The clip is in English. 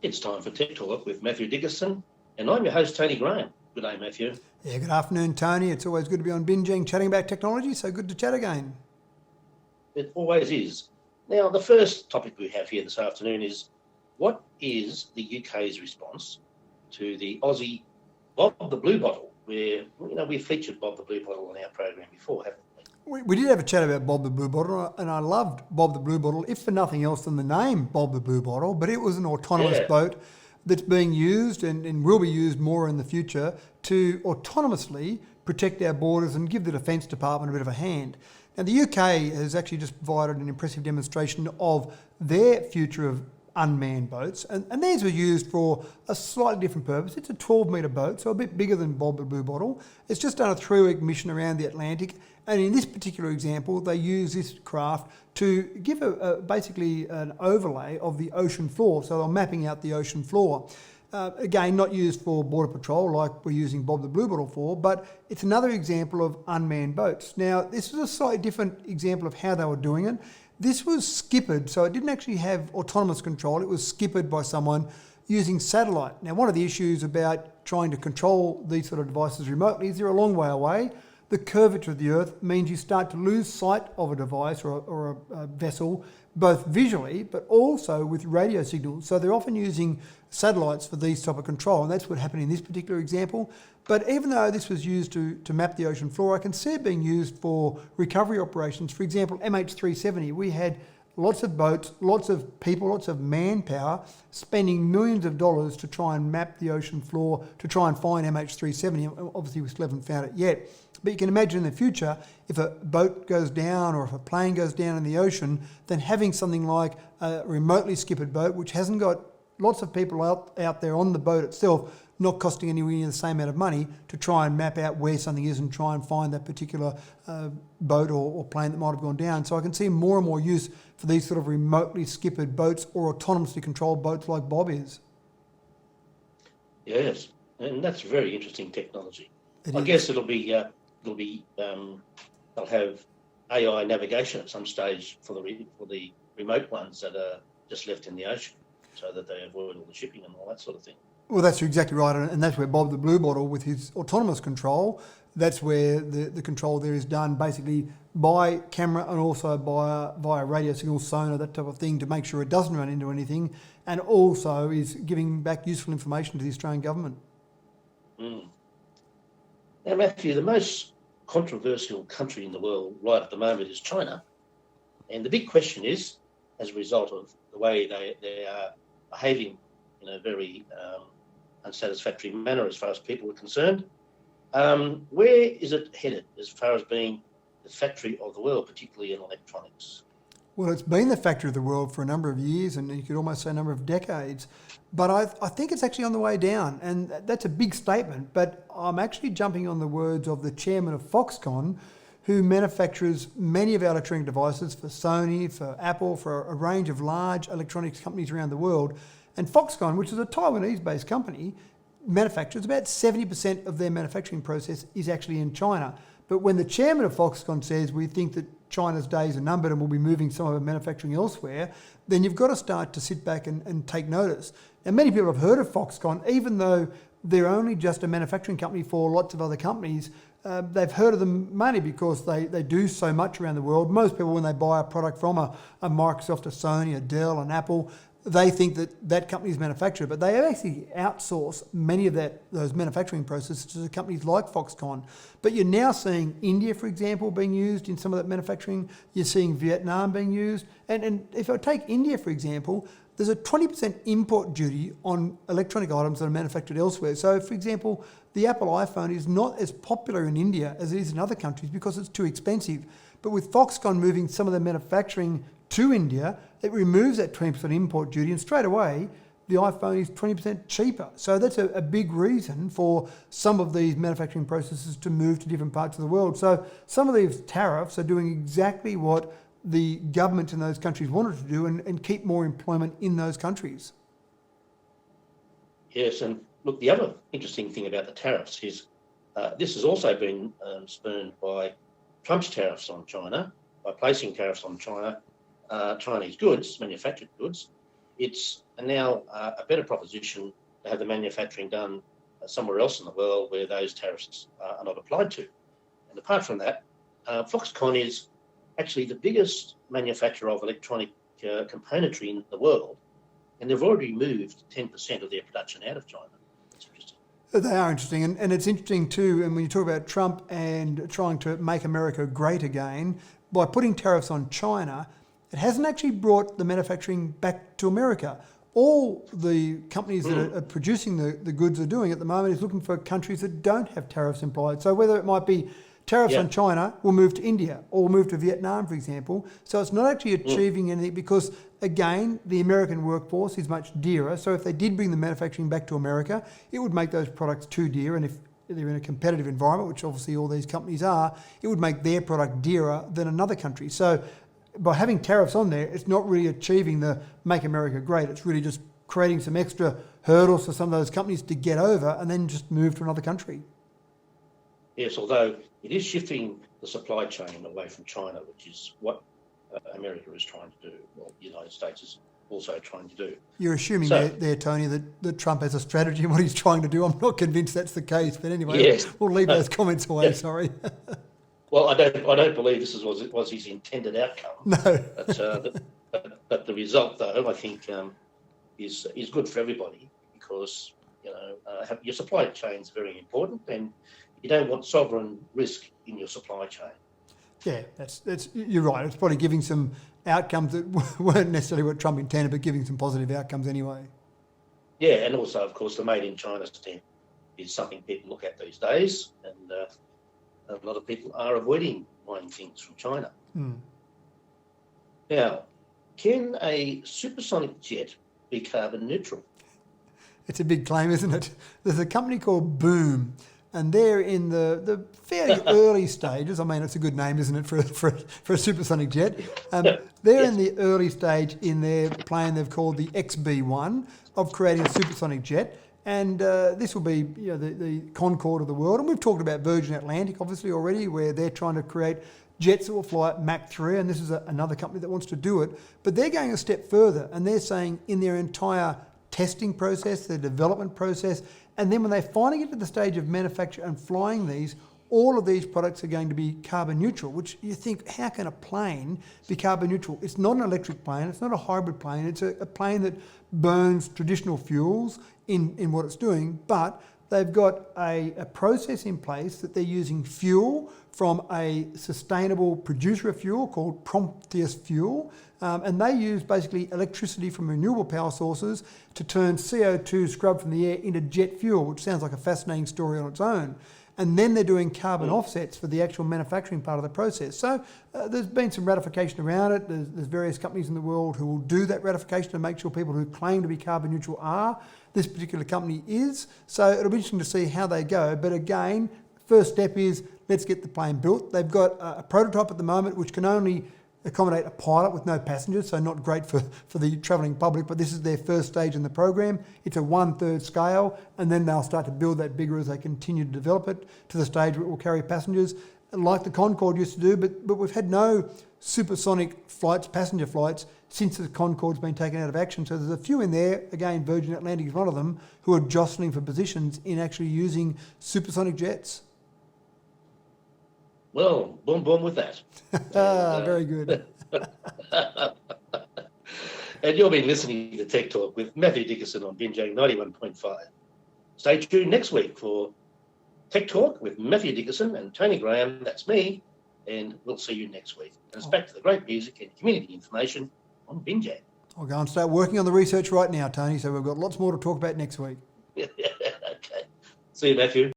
It's time for Tech Talk with Mathew Dickerson, and I'm your host, Tony Graham. Good day, Matthew. Yeah, good afternoon, Tony. It's always good to be on Binjang chatting about technology, so good to chat again. It always is. Now, the first topic we have here this afternoon is, what is the UK's response to the Aussie Bob the Blue Bottle, where, we've featured Bob the Blue Bottle on our program before, haven't we? We did have a chat about Bob the Blue Bottle, and I loved Bob the Blue Bottle, if for nothing else than the name Bob the Blue Bottle, but it was an autonomous boat that's being used and will be used more in the future to autonomously protect our borders and give the Defence Department a bit of a hand. Now, the UK has actually just provided an impressive demonstration of their future of unmanned boats, and these were used for a slightly different purpose. It's a 12-metre boat, so a bit bigger than Bob the Blue Bottle. It's just done a 3-week mission around the Atlantic, and in this particular example, they use this craft to give basically an overlay of the ocean floor, so they're mapping out the ocean floor. Again, not used for border patrol like we're using Bob the Blue Bottle for, but it's another example of unmanned boats. Now, this is a slightly different example of how they were doing it. This was skippered, so it didn't actually have autonomous control. It was skippered by someone using satellite. Now, one of the issues about trying to control these sort of devices remotely is they're a long way away. The curvature of the Earth means you start to lose sight of a device or a vessel, both visually but also with radio signals. So they're often using satellites for these type of control, and that's what happened in this particular example. But even though this was used to map the ocean floor, I can see it being used for recovery operations. For example, MH370, we had lots of boats, lots of people, lots of manpower spending millions of dollars to try and map the ocean floor, to try and find MH370. Obviously, we still haven't found it yet. But you can imagine in the future, if a boat goes down or if a plane goes down in the ocean, then having something like a remotely skippered boat, which hasn't got lots of people out there on the boat itself, not costing anywhere near the same amount of money, to try and map out where something is and try and find that particular boat or plane that might have gone down. So I can see more and more use for these sort of remotely skippered boats or autonomously controlled boats like Bob is. Yes, and that's very interesting technology. I guess they'll have AI navigation at some stage for the remote ones that are just left in the ocean, so that they avoid all the shipping and all that sort of thing. Well, that's exactly right, and that's where Bob the Blue Bottle, with his autonomous control, that's where the control there is done basically by camera and also via radio signal, sonar, that type of thing, to make sure it doesn't run into anything, and also is giving back useful information to the Australian government. Mm. Now, Matthew, the most controversial country in the world right at the moment is China, and the big question is, as a result of the way they are behaving in a very unsatisfactory manner as far as people are concerned, where is it headed as far as being the factory of the world, particularly in electronics? Well, it's been the factory of the world for a number of years, and you could almost say a number of decades. But I think it's actually on the way down, and that's a big statement. But I'm actually jumping on the words of the chairman of Foxconn, who manufactures many of our electronic devices for Sony, for Apple, for a range of large electronics companies around the world. And Foxconn, which is a Taiwanese-based company, manufactures about 70% of their manufacturing process is actually in China. But when the chairman of Foxconn says we think that China's days are numbered and we'll be moving some of our manufacturing elsewhere, then you've got to start to sit back and take notice. Now, many people have heard of Foxconn, even though they're only just a manufacturing company for lots of other companies. They've heard of them mainly because they do so much around the world. Most people, when they buy a product from a Microsoft, a Sony, a Dell, an Apple, they think that company's manufacturer, but they actually outsource many of those manufacturing processes to companies like Foxconn. But you're now seeing India, for example, being used in some of that manufacturing. You're seeing Vietnam being used. And if I take India, for example, there's a 20% import duty on electronic items that are manufactured elsewhere. So, for example, the Apple iPhone is not as popular in India as it is in other countries because it's too expensive. But with Foxconn moving some of their manufacturing to India, it removes that 20% import duty, and straight away the iPhone is 20% cheaper. So that's a big reason for some of these manufacturing processes to move to different parts of the world. So some of these tariffs are doing exactly what the governments in those countries wanted to do and keep more employment in those countries. Yes, and look, the other interesting thing about the tariffs is this has also been spurned by Trump's tariffs on China, by placing tariffs on Chinese goods, manufactured goods, it's now a better proposition to have the manufacturing done somewhere else in the world where those tariffs are not applied to. And apart from that, Foxconn is actually the biggest manufacturer of electronic componentry in the world, and they've already moved 10% of their production out of China. That's interesting. They are interesting, and it's interesting too, and when you talk about Trump and trying to make America great again, by putting tariffs on China, it hasn't actually brought the manufacturing back to America. All the companies that are producing the goods are doing at the moment is looking for countries that don't have tariffs implied. So whether it might be tariffs on China will move to India or will move to Vietnam, for example. So it's not actually achieving anything because, again, the American workforce is much dearer. So if they did bring the manufacturing back to America, it would make those products too dear. And if they're in a competitive environment, which obviously all these companies are, it would make their product dearer than another country. So by having tariffs on there, it's not really achieving the Make America Great. It's really just creating some extra hurdles for some of those companies to get over and then just move to another country. Yes, although it is shifting the supply chain away from China, which is what America is trying to do. Well, the United States is also trying to do. You're assuming there, Tony, that Trump has a strategy in what he's trying to do. I'm not convinced that's the case, but anyway, yes. We'll leave those comments away, sorry. Well, I don't believe this was his intended outcome. No. But the result, though, I think is good for everybody because your supply chain is very important, and you don't want sovereign risk in your supply chain. Yeah, that's you're right. It's probably giving some outcomes that weren't necessarily what Trump intended, but giving some positive outcomes anyway. Yeah, and also, of course, the Made in China stamp is something people look at these days, and a lot of people are avoiding buying things from China. Now, can a supersonic jet be carbon neutral? It's a big claim, isn't it? There's a company called Boom, and they're in the fairly early stages. I mean, it's a good name, isn't it, for a supersonic jet? They're in the early stage in their plane they've called the XB-1 of creating a supersonic jet. And this will be the Concorde of the world. And we've talked about Virgin Atlantic, obviously, already, where they're trying to create jets that will fly at Mach 3, and this is another company that wants to do it. But they're going a step further, and they're saying in their entire testing process, their development process, and then when they finally get to the stage of manufacture and flying these, all of these products are going to be carbon neutral, which you think, how can a plane be carbon neutral? It's not an electric plane, it's not a hybrid plane, it's a plane that burns traditional fuels in what it's doing, but they've got a process in place that they're using fuel from a sustainable producer of fuel called Prometheus Fuel, and they use basically electricity from renewable power sources to turn CO2 scrubbed from the air into jet fuel, which sounds like a fascinating story on its own. And then they're doing carbon offsets for the actual manufacturing part of the process. So there's been some ratification around it. There's various companies in the world who will do that ratification to make sure people who claim to be carbon neutral are. This particular company is. So it'll be interesting to see how they go. But again, first step is let's get the plane built. They've got a prototype at the moment which can only accommodate a pilot with no passengers, so not great for the travelling public, but this is their first stage in the program. It's a 1/3 scale, and then they'll start to build that bigger as they continue to develop it to the stage where it will carry passengers, like the Concorde used to do, but we've had no supersonic flights, passenger flights, since the Concorde's been taken out of action. So there's a few in there, again, Virgin Atlantic is one of them, who are jostling for positions in actually using supersonic jets. Well, boom, boom with that. Very good. And you'll be listening to Tech Talk with Mathew Dickerson on Binjang 91.5. Stay tuned next week for Tech Talk with Mathew Dickerson and Tony Graham. That's me. And we'll see you next week. And it's back to the great music and community information on Binjang. I'll go and start working on the research right now, Tony. So we've got lots more to talk about next week. Okay. See you, Matthew.